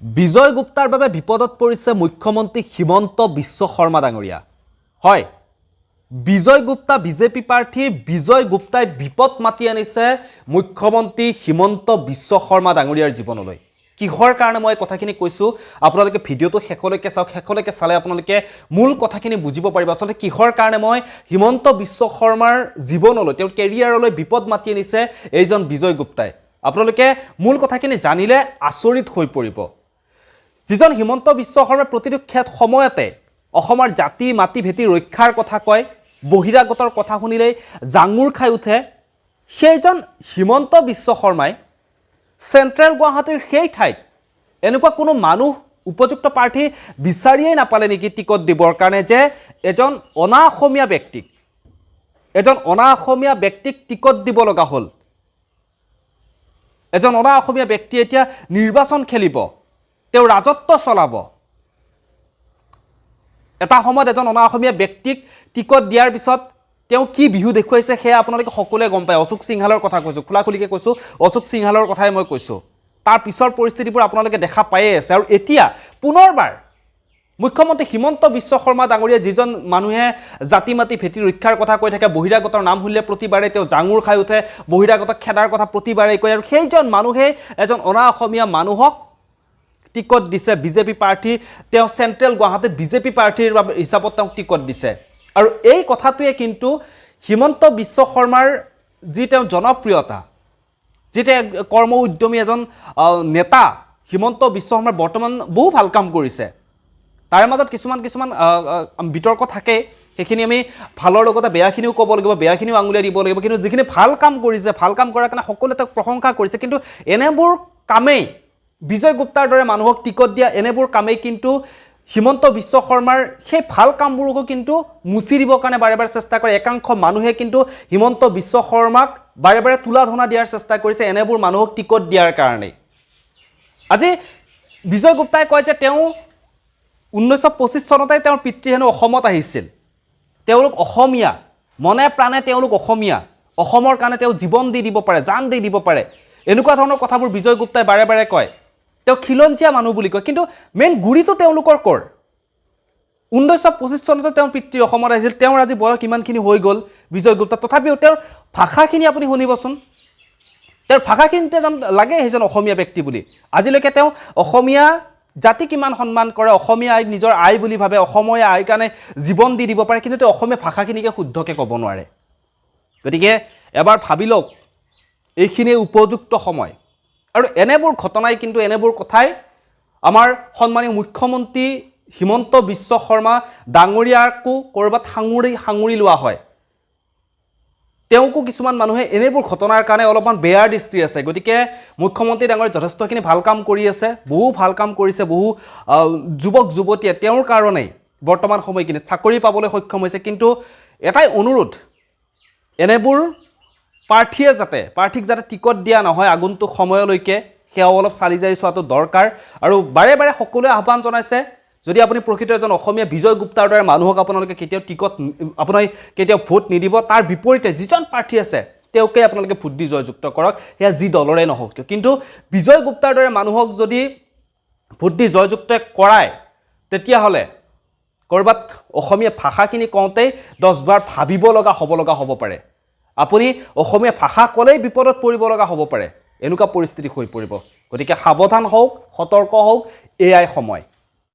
বিজয় গুপ্তাৰ বাবে বিপদত পৰিছে মুখ্যমন্ত্ৰী হিমন্ত বিশ্ব শৰ্মা ডাঙৰীয়া। হয়, বিজয় গুপ্তা বিজেপি প্ৰাৰ্থী বিজয় গুপ্তাই বিপদ মাতি আনিছে মুখ্যমন্ত্ৰী হিমন্ত বিশ্ব শৰ্মা ডাঙৰীয়াৰ জীৱনলৈ। কিহৰ কাৰণে মই কথাখিনি কৈছো, আপোনালোকে ভিডিঅটো শেষলৈকে চাওক। শেষলৈকে চালে আপোনালোকে মূল কথাখিনি বুজিব পাৰিব আচলতে কিহৰ কাৰণে মই হিমন্ত বিশ্ব শৰ্মাৰ জীৱনলৈ, তেওঁৰ কেৰিয়াৰলৈ বিপদ মাতি আনিছে এইজন বিজয় গুপ্তাই। আপোনালোকে মূল কথাখিনি জানিলে আচৰিত হৈ পৰিব। যিজন হিমন্ত বিশ্ব শৰ্মাই প্ৰতিটো সময়তে অসমৰ জাতি মাটি ভেটি ৰক্ষাৰ কথা কয়, বহিৰাগতৰ কথা শুনিলেই জাঙুৰ খাই উঠে, সেইজন হিমন্ত বিশ্ব শৰ্মাই চেণ্ট্ৰেল গুৱাহাটীৰ সেই ঠাইত এনেকুৱা কোনো মানুহ উপযুক্ত প্ৰাৰ্থী বিচাৰিয়েই নাপালে নেকি টিকট দিবৰ কাৰণে, যে এজন অনা অসমীয়া ব্যক্তিক টিকট দিব লগা হ'ল। এজন অনা অসমীয়া ব্যক্তি এতিয়া নিৰ্বাচন খেলিব, তেওঁ ৰাজত্ব চলাব। এটা সময়ত এজন অনা অসমীয়া ব্যক্তিক টিকট দিয়াৰ পিছত তেওঁ কি বিহু দেখুৱাইছে সেয়া আপোনালোকে সকলোৱে গম পায়। অশোক সিংহালৰ কথা কৈছোঁ, খোলাখুলিকৈ কৈছোঁ, অশোক সিংহালৰ কথাই মই কৈছোঁ। তাৰ পিছৰ পৰিস্থিতিবোৰ আপোনালোকে দেখা পায়ে আছে। আৰু এতিয়া পুনৰবাৰ মুখ্যমন্ত্ৰী হিমন্ত বিশ্ব শৰ্মা ডাঙৰীয়া, যিজন মানুহে জাতি মাটি ভেটি ৰক্ষাৰ কথা কৈ থাকে, বহিৰাগতৰ নাম শুনিলে প্ৰতিবাৰে তেওঁ জাঙুৰ খাই উঠে, বহিৰাগতক খেদাৰ কথা প্ৰতিবাৰেই কয়, আৰু সেইজন মানুহে এজন অনা অসমীয়া মানুহক টিকট দিছে বিজেপি প্ৰাৰ্থী। তেওঁ চেণ্ট্ৰেল গুৱাহাটীত বিজেপি প্ৰাৰ্থীৰ হিচাপত তেওঁক টিকট দিছে। আৰু এই কথাটোৱে কিন্তু হিমন্ত বিশ্ব শৰ্মাৰ যি তেওঁ জনপ্ৰিয়তা, যি তেওঁ কৰ্ম উদ্যমী এজন নেতা, হিমন্ত বিশ্ব শৰ্মাৰ বৰ্তমান বহু ভাল কাম কৰিছে। তাৰে মাজত কিছুমান বিতৰ্ক থাকে, সেইখিনি আমি ভালৰ লগতে বেয়াখিনিও ক'ব লাগিব, বেয়াখিনিও আঙুলিয়াই দিব লাগিব। কিন্তু যিখিনি ভাল কাম কৰিছে, ভাল কাম কৰাৰ কাৰণে সকলোৱে তেওঁক প্ৰশংসা কৰিছে। কিন্তু এনেবোৰ কামেই, বিজয় গুপ্তাৰ দৰে মানুহক টিকট দিয়া এনেবোৰ কামেই কিন্তু হিমন্ত বিশ্ব শৰ্মাৰ সেই ভাল কামবোৰকো কিন্তু মুচি দিবৰ কাৰণে বাৰে বাৰে চেষ্টা কৰে। একাংশ মানুহে কিন্তু হিমন্ত বিশ্ব শৰ্মাক বাৰে বাৰে তুলা ধনা দিয়াৰ চেষ্টা কৰিছে এনেবোৰ মানুহক টিকট দিয়াৰ কাৰণে। আজি বিজয় গুপ্তাই কয় যে তেওঁ 1925 চনতেই তেওঁৰ পিতৃ হেনো অসমত আহিছিল, তেওঁলোক অসমীয়া, মনে প্ৰাণে তেওঁলোক অসমীয়া, অসমৰ কাৰণে তেওঁ জীৱন দি দিব পাৰে, জান দি দিব পাৰে, এনেকুৱা ধৰণৰ কথাবোৰ বিজয় গুপ্তাই বাৰে বাৰে কয়। তেওঁ খিলঞ্জীয়া মানুহ বুলি কয়, কিন্তু মেইন গুৰিটো তেওঁলোকৰ কৰ? 1925 চনতে তেওঁৰ পিতৃ অসমত আহিছিল, তেওঁৰ আজি বয়স ইমানখিনি হৈ গ'ল বিজয় গুপ্তা, তথাপিও তেওঁৰ ভাষাখিনি আপুনি শুনিবচোন, তেওঁৰ ভাষাখিনিতে যেন লাগে সেইজন অসমীয়া ব্যক্তি বুলি। আজিলৈকে তেওঁ অসমীয়া জাতি কিমান সন্মান কৰে, অসমীয়া আইক নিজৰ আই বুলি ভাবে, অসমীয়া আইৰ কাৰণে জীৱন দি দিব পাৰে, কিন্তু তেওঁ অসমীয়া ভাষাখিনিকে শুদ্ধকৈ ক'ব নোৱাৰে। গতিকে এবাৰ ভাবি লওক, এইখিনিয়ে উপযুক্ত সময়। আৰু এনেবোৰ ঘটনাই কিন্তু, এনেবোৰ কথাই আমাৰ সন্মানীয় মুখ্যমন্ত্ৰী হিমন্ত বিশ্ব শৰ্মা ডাঙৰীয়াকো ক'ৰবাত সাঙুৰি লোৱা হয়। তেওঁকো কিছুমান মানুহে এনেবোৰ ঘটনাৰ কাৰণে অলপমান বেয়াৰ দৃষ্টি আছে। গতিকে মুখ্যমন্ত্ৰী ডাঙৰীয়া যথেষ্টখিনি ভাল কাম কৰি আছে, বহু ভাল কাম কৰিছে। বহু যুৱক যুৱতীয়ে তেওঁৰ কাৰণেই বৰ্তমান সময়খিনিত চাকৰি পাবলৈ সক্ষম হৈছে। কিন্তু এটাই অনুৰোধ, এনেবোৰ প্ৰাৰ্থীক যাতে টিকট দিয়া নহয় আগন্তুক সময়লৈকে, সেয়াও অলপ চালি জাৰি চোৱাটো দৰকাৰ। আৰু বাৰে বাৰে সকলোৱে আহ্বান জনাইছে, যদি আপুনি প্ৰকৃত এজন অসমীয়া বিজয় গুপ্তাৰ দৰে মানুহক আপোনালোকে কেতিয়াও ভোট নিদিব, তাৰ বিপৰীতে যিজন প্ৰাৰ্থী আছে তেওঁকে আপোনালোকে ভোট দি জয়যুক্ত কৰক, সেয়া যি দলৰে নহওক কিয়। কিন্তু বিজয় গুপ্তাৰ দৰে মানুহক যদি ভোট দি জয়যুক্ত কৰায়, তেতিয়াহ'লে ক'ৰবাত অসমীয়া ভাষাখিনি কওঁতেই 10 বাৰ ভাবিব লগা হ'ব পাৰে। আপুনি অসমীয়া ভাষা ক'লেই বিপদত পৰিব লগা হ'ব পাৰে, এনেকুৱা পৰিস্থিতি হৈ পৰিব। গতিকে সাৱধান হওক, সতৰ্ক হওক, এয়াই সময়।